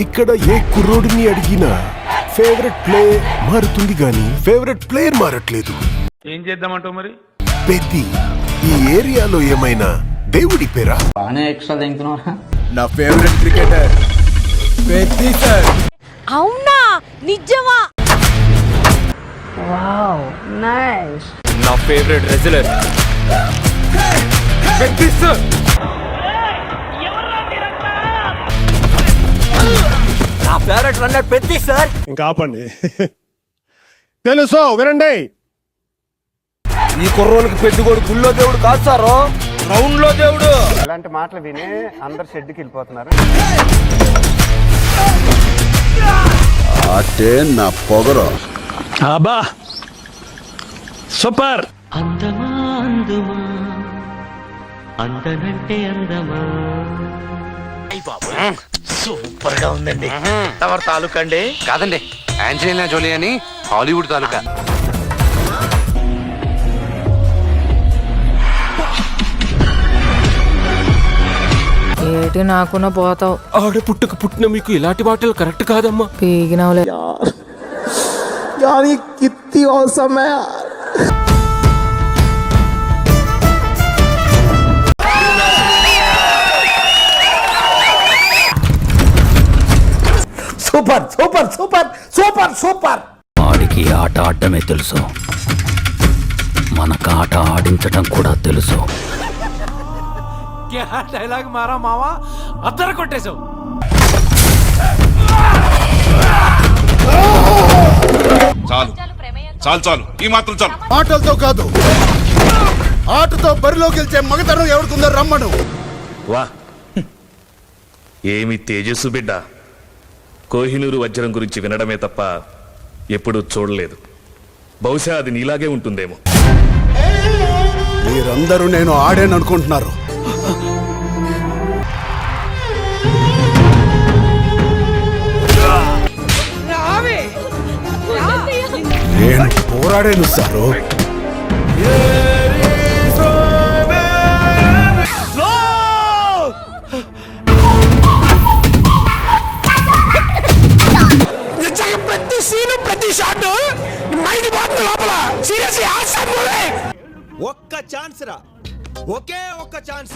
ఇక్కడ ఏ కుర్రోడిని అడిగినా favourite play మారుతుంది గాని ఫేవరెట్ ప్లేయర్ మారట్లేదు. ఏం చేద్దామంటావు మరి? పెద్ది ఈ ఏరియాలో ఏమైనా దేవుడి పేరా? బాగానే ఎక్స్ట్రా తింటున్నావా? నా ఫేవరెట్ క్రికెటర్ పెద్ది సార్. అవునా? నిజమా? Wow, nice. నా ఫేవరెట్ రెజ్లర్ పెద్ది సార్. నా ఫేవరెట్ రన్నర్ పెద్ది సార్. ఇంకా ఆపండి. తెలుసు, వినండి. ఈ కుర్రోళ్ళకి పెద్దగోడు గుళ్ళో దేవుడు కాదు సారు, గ్రౌండ్ లో దేవుడు. ఇలాంటి మాటలు విని అందరు షెడ్కి వెళ్ళిపోతున్నారు. అంటే నా పొగరు. అబ్బా సూపర్. అందమా అందుమా అందనంటే అందమా. సూపర్ గా ఉందండి. ఎవరి తాలూకా అండి? కాదండి, ఆంజలీనా జోలీ అని హాలీవుడ్ తాలూకా. ఏటి నాకున్న పోతావు. ఆడ పుట్టిన మీకు ఇలాంటి మాటలు కరెక్ట్ కాదమ్మా. పీగినవులే. Super super super super super. ఆడికి ఆట ఆడటమే తెలుసు, మనకు ఆట ఆడించటం కూడా తెలుసు. డైలాగ్ మారా మావా, అద్దరు కొట్టేశావు. చాలు చాలు చాలు, ఈ మాత్రం చాలు. ఆటలతో కాదు, ఆటతో బరిలో గెలిచే మగతనం ఎవరికుందో రమ్మను. వా, ఏమి తేజస్సు బిడ్డ. కోహినూరు వజ్రం గురించి వినడమే తప్ప ఎప్పుడూ చూడలేదు. బహుశా అది నీలాగే ఉంటుందేమో. మీరందరూ నేను ఆడాననుకుంటున్నారు. నేను పోరాడాను సారు. ప్రతి సీను ప్రతి షాట్ మైండ్ బాగుంది లోపల. Seriously awesome movie. ఒక్క ఛాన్స్ రా, ఒకే ఒక్క ఛాన్స్.